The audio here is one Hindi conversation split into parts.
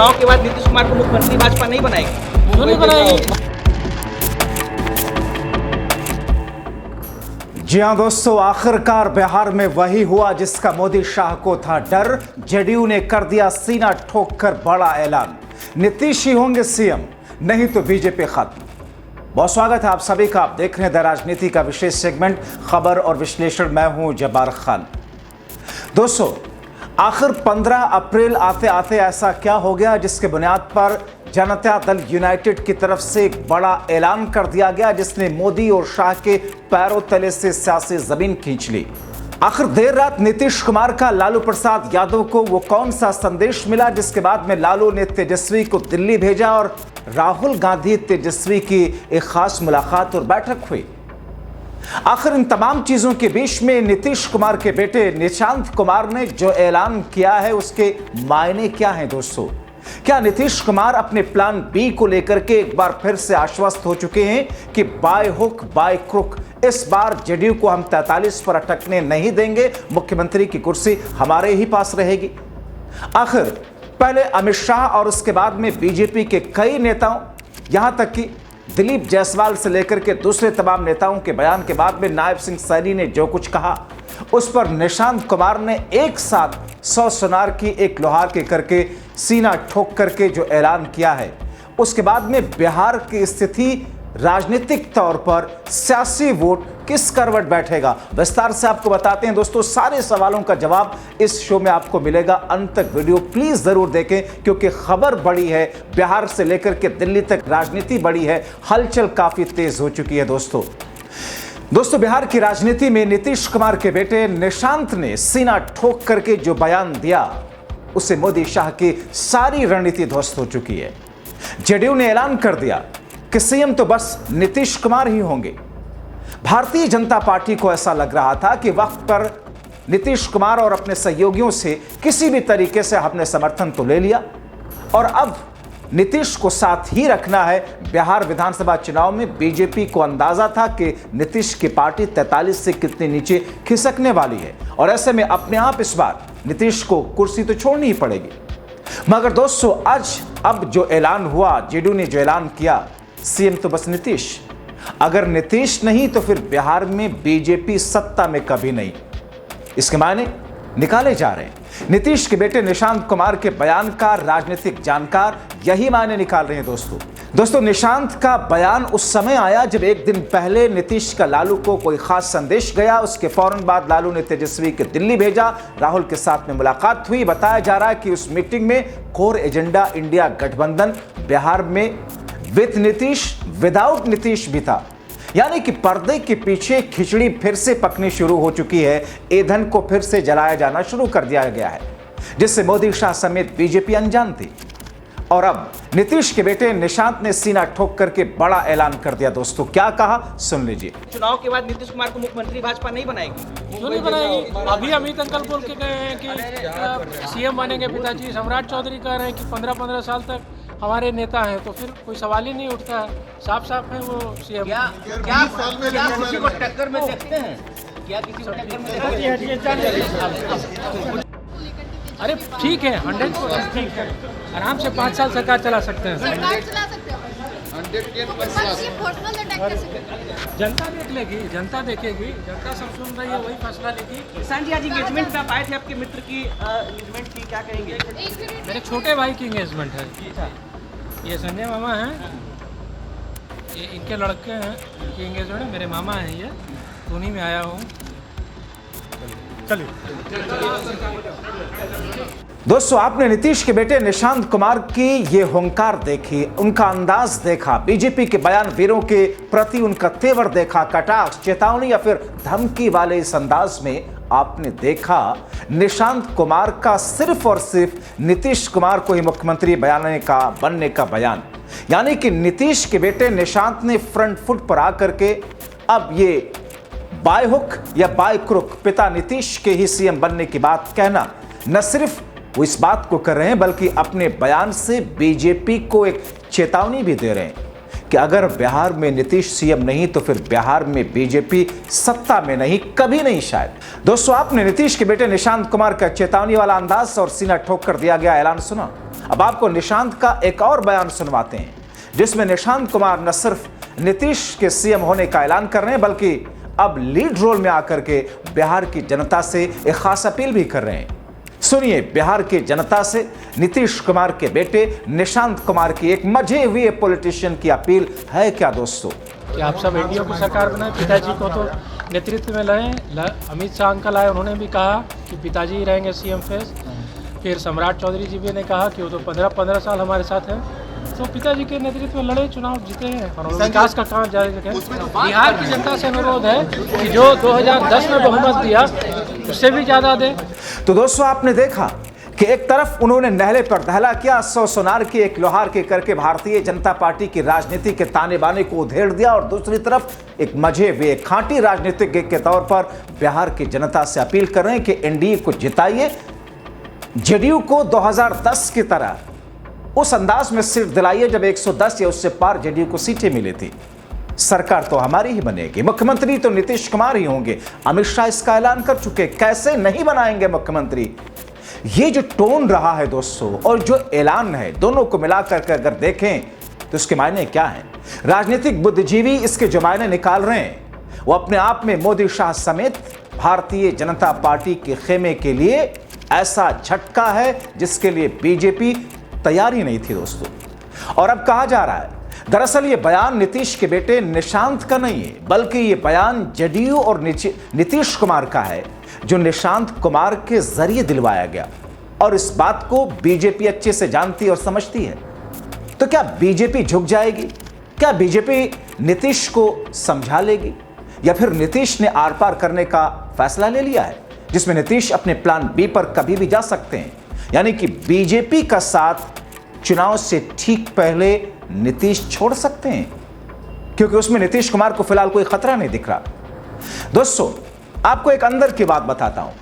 चुनाव के बाद नीतीश कुमार को मुख्यमंत्री भाजपा नहीं बनाएगी। क्यों नहीं बनाएगी? जी हां दोस्तों, आखिरकार बिहार में वही हुआ जिसका मोदी शाह को था डर। जेडीयू ने कर दिया सीना ठोक कर बड़ा ऐलान, नीतीश ही होंगे सीएम, नहीं तो बीजेपी खत्म। बहुत स्वागत है आप सभी का। आप देख रहे हैं द राजनीति का विशेष सेगमेंट खबर और विश्लेषण। मैं हूं जब्बार खान। दोस्तों, आखिर 15 अप्रैल आते आते ऐसा क्या हो गया जिसके बुनियाद पर जनता दल यूनाइटेड की तरफ से एक बड़ा ऐलान कर दिया गया, जिसने मोदी और शाह के पैरों तले से सियासी जमीन खींच ली। आखिर देर रात नीतीश कुमार का लालू प्रसाद यादव को वो कौन सा संदेश मिला जिसके बाद में लालू ने तेजस्वी को दिल्ली भेजा और राहुल गांधी तेजस्वी की एक खास मुलाकात और बैठक हुई। आखिर इन तमाम चीजों के बीच में नीतीश कुमार के बेटे निशांत कुमार ने जो ऐलान किया है उसके मायने क्या हैं दोस्तों? क्या नीतीश कुमार अपने प्लान बी को लेकर के एक बार फिर से आश्वस्त हो चुके हैं कि बाय हुक बाय क्रुक इस बार जेडीयू को हम 43 पर अटकने नहीं देंगे, मुख्यमंत्री की कुर्सी हमारे ही पास रहेगी? आखिर पहले अमित शाह और उसके बाद में बीजेपी के कई नेताओं, यहां तक कि दिलीप जायसवाल से लेकर के दूसरे तमाम नेताओं के बयान के बाद में नायब सिंह सैनी ने जो कुछ कहा उस पर निशांत कुमार ने एक साथ 100 सुनार की एक लोहार के करके सीना ठोक करके जो ऐलान किया है, उसके बाद में बिहार की स्थिति राजनीतिक तौर पर सियासी वोट किस करवट बैठेगा, विस्तार से आपको बताते हैं दोस्तों। सारे सवालों का जवाब इस शो में आपको मिलेगा। अंत तक वीडियो प्लीज जरूर देखें क्योंकि खबर बड़ी है, बिहार से लेकर के दिल्ली तक राजनीति बड़ी है, हलचल काफी तेज हो चुकी है दोस्तों, बिहार की राजनीति में नीतीश कुमार के बेटे निशांत ने सीना ठोक करके जो बयान दिया उससे मोदी शाह की सारी रणनीति ध्वस्त हो चुकी है। जेडीयू ने ऐलान कर दिया कि सीएम तो बस नीतीश कुमार ही होंगे। भारतीय जनता पार्टी को ऐसा लग रहा था कि वक्त पर नीतीश कुमार और अपने सहयोगियों से किसी भी तरीके से हमने समर्थन तो ले लिया और अब नीतीश को साथ ही रखना है। बिहार विधानसभा चुनाव में बीजेपी को अंदाजा था कि नीतीश की पार्टी 43 से कितने नीचे खिसकने वाली है और ऐसे में अपने आप इस बार नीतीश को कुर्सी तो छोड़नी ही पड़ेगी। मगर दोस्तों, आज अब जो ऐलान हुआ, जेडीयू ने जो ऐलान किया, सीएम तो बस नीतीश, अगर नीतीश नहीं तो फिर बिहार में बीजेपी सत्ता में कभी नहीं। इसके मायने निकाले जा रहे हैं। नीतीश के बेटे निशांत कुमार के बयान का राजनीतिक जानकार यही मायने निकाल रहे हैं दोस्तों, निशांत का बयान उस समय आया जब एक दिन पहले नीतीश का लालू को कोई खास संदेश गया। उसके फौरन बाद लालू ने तेजस्वी के दिल्ली भेजा, राहुल के साथ में मुलाकात हुई। बताया जा रहा है कि उस मीटिंग में कोर एजेंडा इंडिया गठबंधन बिहार में विद नीतीश विदाउट नीतीश भी था, यानी कि पर्दे के पीछे खिचड़ी फिर से पकनी शुरू हो चुकी है। ईंधन को फिर से जलाया जाना शुरू कर दिया गया है जिससे मोदी शाह समेत बीजेपी अनजान थी और अब नीतीश के बेटे निशांत ने सीना ठोक करके बड़ा ऐलान कर दिया। दोस्तों, क्या कहा सुन लीजिए। चुनाव के बाद नीतीश कुमार को मुख्यमंत्री भाजपा नहीं बनाएगी। क्यों नहीं बनाएगी? अभी अमित अंकल बोल के गए हैं कि सीएम बनेंगे पिताजी। सम्राट चौधरी कह रहे हैं कि 15-15 साल तक हमारे नेता हैं, तो फिर कोई सवाल ही नहीं उठता है। साफ है वो सीएम। क्या किसी को टक्कर में देखते हैं? क्या किसी को टक्कर में देखते हैं? अरे ठीक है, 100% ठीक है। आराम से 5 साल सरकार चला सकते हैं। सरकार चला सकते हो। पर्सनल अटैक कैसे करें? जनता देख लेगी, जनता देखेगी, जनता सब सुन रही है, वही फैसला लेगी। किसान जी, आज इंगेजमेंट पे आप आए थे, आपके मित्र की इंगेजमेंट थी, क्या कहेंगे? मेरे छोटे भाई की इंगेजमेंट है। ये संजय मामा हैं, ये इनके लड़के हैं, इनकी इंगेजमेंट है। मेरे मामा हैं ये, तो उन्हीं में आया हूँ। चलिए दोस्तों, आपने नीतीश के बेटे निशांत कुमार की ये हुंकार देखी, उनका अंदाज देखा, बीजेपी के बयान वीरों के प्रति उनका तेवर देखा, कटाक्ष, चेतावनी या फिर धमकी वाले इस अंदाज में आपने देखा निशांत कुमार का सिर्फ और सिर्फ नीतीश कुमार को ही मुख्यमंत्री बनने का बयान, यानी कि नीतीश के बेटे निशांत ने फ्रंट फुट पर आकर के अब ये बाय हुक या बाय क्रुक पिता नीतीश के ही सीएम बनने की बात कहना, न सिर्फ वो इस बात को कर रहे हैं बल्कि अपने बयान से बीजेपी को एक चेतावनी भी दे रहे हैं कि अगर बिहार में नीतीश सीएम नहीं तो फिर बिहार में बीजेपी सत्ता में नहीं, कभी नहीं शायद। दोस्तों, आपने नीतीश के बेटे निशांत कुमार का चेतावनी वाला अंदाज और सीना ठोक कर दिया गया ऐलान सुना। अब आपको निशांत का एक और बयान सुनवाते हैं, जिसमें निशांत कुमार न सिर्फ नीतीश के सीएम होने का ऐलान कर रहे हैं, बल्कि अब लीड रोल में आकर के बिहार की जनता से एक खास अपील भी कर रहे हैं। सुनिए बिहार की जनता से नीतीश कुमार के बेटे निशांत कुमार की एक मजे हुए पॉलिटिशियन की अपील है क्या दोस्तों? कि आप सब एनडीए की सरकार बनाए, पिताजी को तो नेतृत्व में लाए। अमित शाह अंकल आए, उन्होंने भी कहा कि पिताजी ही रहेंगे सीएम फेस। फिर सम्राट चौधरी जी भी ने कहा कि वो तो 15 साल हमारे साथ हैं, तो पिताजी के नेतृत्व में लड़े, चुनाव जीते हैं और विकास का काम जारी रखें। बिहार की जनता से अनुरोध है कि जो 2010 में बहुमत दिया उससे भी ज़्यादा दे। तो दोस्तों, आपने देखा कि एक तरफ उन्होंने नहले पर दहला किया, 100 सोनार की एक लोहार के करके भारतीय जनता पार्टी की राजनीति के ताने बाने को उधेड़ दिया, और दूसरी तरफ एक मजे हुए खांटी राजनीतिज्ञ के तौर पर बिहार की जनता से अपील कर रहे हैं कि एनडीए को जिताइए, जेडीयू को 2010 की तरह उस अंदाज में सीट दिलाइए जब 110 या उससे पार जेडीयू को सीटें मिली थी। सरकार तो हमारी ही बनेगी, मुख्यमंत्री तो नीतीश कुमार ही होंगे। अमित शाह इसका ऐलान कर चुके, कैसे नहीं बनाएंगे मुख्यमंत्री। ये जो टोन रहा है दोस्तों और जो ऐलान है, दोनों को मिलाकर के अगर देखें तो इसके मायने क्या हैं? राजनीतिक बुद्धिजीवी इसके जो मायने निकाल रहे हैं वो अपने आप में मोदी शाह समेत भारतीय जनता पार्टी के खेमे के लिए ऐसा झटका है जिसके लिए बीजेपी तैयार ही नहीं थी दोस्तों। और अब कहा जा रहा है दरअसल ये बयान नीतीश के बेटे निशांत का नहीं है, बल्कि ये बयान जेडीयू और नीतीश कुमार का है, जो निशांत कुमार के जरिए दिलवाया गया। और इस बात को बीजेपी अच्छे से जानती और समझती है। तो क्या बीजेपी झुक जाएगी? क्या बीजेपी नीतीश को समझा लेगी, या फिर नीतीश ने आर पार करने का फैसला ले लिया है जिसमें नीतीश अपने प्लान बी पर कभी भी जा सकते हैं, यानी कि बीजेपी का साथ चुनाव से ठीक पहले नीतीश छोड़ सकते हैं, क्योंकि उसमें नीतीश कुमार को फिलहाल कोई खतरा नहीं दिख रहा। दोस्तों, आपको एक अंदर की बात बताता हूं,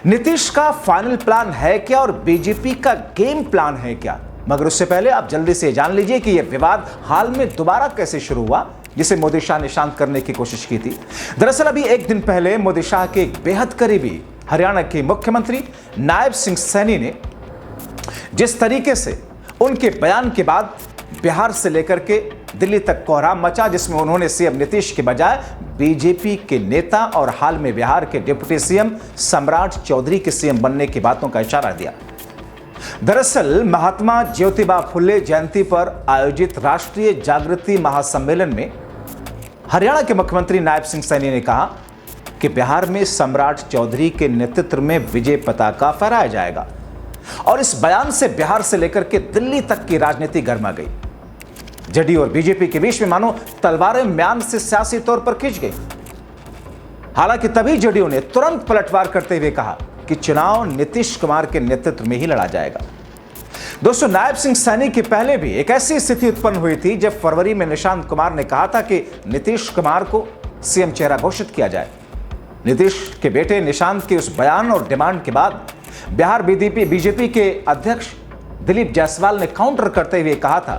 नीतीश का फाइनल प्लान है क्या और बीजेपी का गेम प्लान है क्या? मगर उससे पहले आप जल्दी से जान लीजिए कि यह विवाद हाल में दोबारा कैसे शुरू हुआ, जिसे मोदी शाह ने शांत करने की कोशिश की थी। दरअसल अभी एक दिन पहले मोदी शाह के एक बेहद करीबी हरियाणा के मुख्यमंत्री नायब सिंह सैनी ने जिस तरीके से उनके बयान के बाद बिहार से लेकर के दिल्ली तक कोहराम मचा, जिसमें उन्होंने सीएम नीतीश के बजाय बीजेपी के नेता और हाल में बिहार के डिप्टी सीएम सम्राट चौधरी के सीएम बनने की बातों का इशारा दिया। दरअसल महात्मा ज्योतिबा फुले जयंती पर आयोजित राष्ट्रीय जागृति महासम्मेलन में हरियाणा के मुख्यमंत्री नायब सिंह सैनी ने कहा कि बिहार में सम्राट चौधरी के नेतृत्व में विजय पताका फहराया जाएगा, और इस बयान से बिहार से लेकर के दिल्ली तक की राजनीति गर्मा गई। जेडीयू और बीजेपी के बीच में मानो तलवारें म्यान से सियासी तौर पर खिंच गई। हालांकि तभी जेडीयू ने तुरंत पलटवार करते हुए कहा कि चुनाव नीतीश कुमार के नेतृत्व में ही लड़ा जाएगा। दोस्तों, नायब सिंह सैनी के पहले भी एक ऐसी स्थिति उत्पन्न हुई थी जब फरवरी में निशांत कुमार ने कहा था कि नीतीश कुमार को सीएम चेहरा घोषित किया जाए। नीतीश के बेटे निशांत के उस बयान और डिमांड के बाद बिहार बीजेपी के अध्यक्ष दिलीप जायसवाल ने काउंटर करते हुए कहा था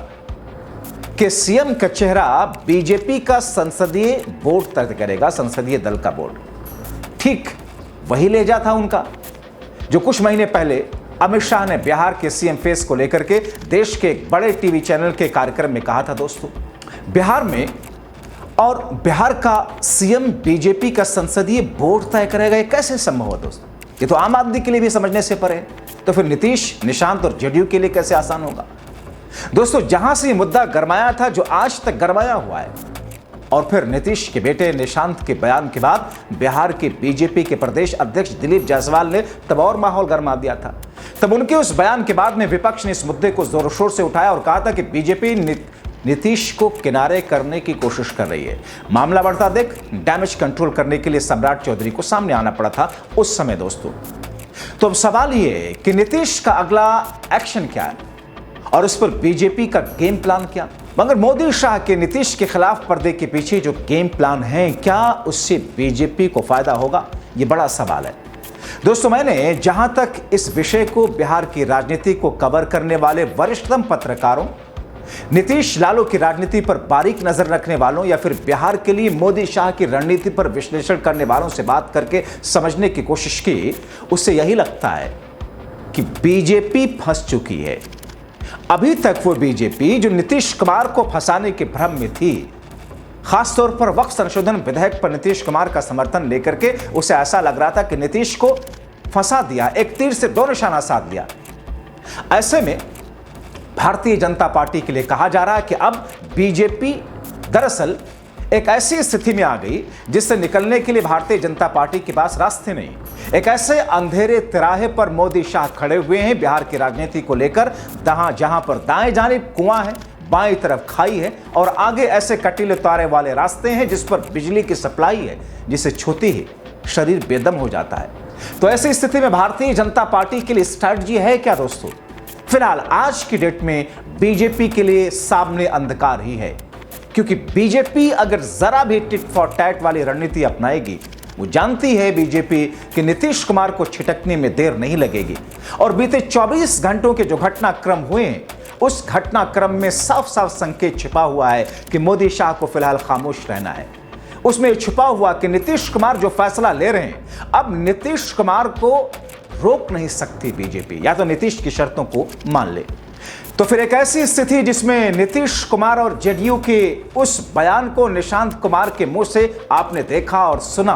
कि सीएम का चेहरा बीजेपी का संसदीय बोर्ड तय करेगा, संसदीय दल का बोर्ड। ठीक वही लेजा था उनका जो कुछ महीने पहले अमित शाह ने बिहार के सीएम फेस को लेकर के देश के एक बड़े टीवी चैनल के कार्यक्रम में कहा था। दोस्तों, बिहार में और बिहार का सीएम बीजेपी का संसदीय बोर्ड तय करेगा, ये कैसे संभव है दोस्तों? ये तो आम आदमी के लिए भी समझने से परे है, तो फिर नीतीश, निशांत और जेडीयू के लिए कैसे आसान होगा? दोस्तों, जहां से ये मुद्दा गरमाया था, जो आज तक गरमाया हुआ है, और फिर नीतीश के बेटे निशांत के बयान के बाद बिहार के बीजेपी के प्रदेश अध्यक्ष दिलीप जायसवाल ने तब और माहौल गरमा दिया था। तब उनके उस बयान के बाद में विपक्ष ने इस मुद्दे को जोर शोर से उठाया और कहा था कि बीजेपी नीतीश को किनारे करने की कोशिश कर रही है। मामला बढ़ता देख डैमेज कंट्रोल करने के लिए सम्राट चौधरी को सामने आना पड़ा था उस समय। दोस्तों, तो अब सवाल ये है कि नीतीश का अगला एक्शन क्या है और उस पर बीजेपी का गेम प्लान क्या? मगर मोदी शाह के नीतीश के खिलाफ पर्दे के पीछे जो गेम प्लान है, क्या उससे बीजेपी को फायदा होगा? ये बड़ा सवाल है। दोस्तों, मैंने जहां तक इस विषय को बिहार की राजनीति को कवर करने वाले वरिष्ठतम पत्रकारों नीतीश लालू की राजनीति पर बारीक नजर रखने वालों या फिर बिहार के लिए मोदी शाह की रणनीति पर विश्लेषण करने वालों से बात करके समझने की कोशिश की, उससे यही लगता है कि बीजेपी फंस चुकी है। अभी तक वो बीजेपी जो नीतीश कुमार को फंसाने के भ्रम में थी, खासतौर पर वक्फ संशोधन विधेयक पर नीतीश कुमार का समर्थन लेकर के उसे ऐसा लग रहा था कि नीतीश को फंसा दिया, एक तीर से दो निशाना साध दिया। ऐसे में भारतीय जनता पार्टी के लिए कहा जा रहा है कि अब बीजेपी दरअसल एक ऐसी स्थिति में आ गई जिससे निकलने के लिए भारतीय जनता पार्टी के पास रास्ते नहीं। एक ऐसे अंधेरे तिराहे पर मोदी शाह खड़े हुए हैं बिहार की राजनीति को लेकर, जहां पर दाएं जानिब कुआं है, बाईं तरफ खाई है और आगे ऐसे कटीले तारे वाले रास्ते हैं जिस पर बिजली की सप्लाई है, जिसे छूते ही शरीर बेदम हो जाता है। तो ऐसी स्थिति में भारतीय जनता पार्टी के लिए स्ट्रैटेजी है क्या दोस्तों? फिलहाल आज की डेट में बीजेपी के लिए सामने अंधकार ही है, क्योंकि बीजेपी अगर जरा भी टिट फॉर टैट वाली रणनीति अपनाएगी, वो जानती है बीजेपी कि नीतीश कुमार को छिटकने में देर नहीं लगेगी। और बीते 24 घंटों के जो घटनाक्रम हुए हैं, उस घटनाक्रम में साफ साफ संकेत छिपा हुआ है कि मोदी शाह को फिलहाल खामोश रहना है। उसमें छुपा हुआ कि नीतीश कुमार जो फैसला ले रहे हैं, अब नीतीश कुमार को रोक नहीं सकती बीजेपी, या तो नीतीश की शर्तों को मान ले। तो फिर एक ऐसी स्थिति जिसमें नीतीश कुमार और जेडीयू के उस बयान को निशांत कुमार के मुंह से आपने देखा और सुना,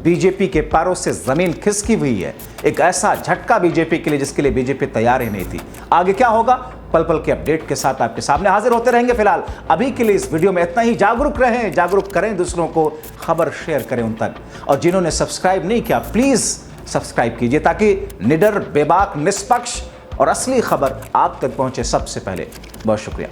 बीजेपी के पैरों से जमीन खिसकी हुई है। एक ऐसा झटका बीजेपी के लिए जिसके लिए बीजेपी तैयार ही नहीं थी। आगे क्या होगा, पल पल के अपडेट के साथ आपके सामने हाजिर होते रहेंगे। फिलहाल अभी के लिए इस वीडियो में इतना ही। जागरूक रहें, जागरूक करें दूसरों को, खबर शेयर करें उन तक, और जिन्होंने सब्सक्राइब नहीं किया प्लीज सब्सक्राइब कीजिए ताकि निडर, बेबाक, निष्पक्ष और असली खबर आप तक पहुंचे सबसे पहले। बहुत शुक्रिया।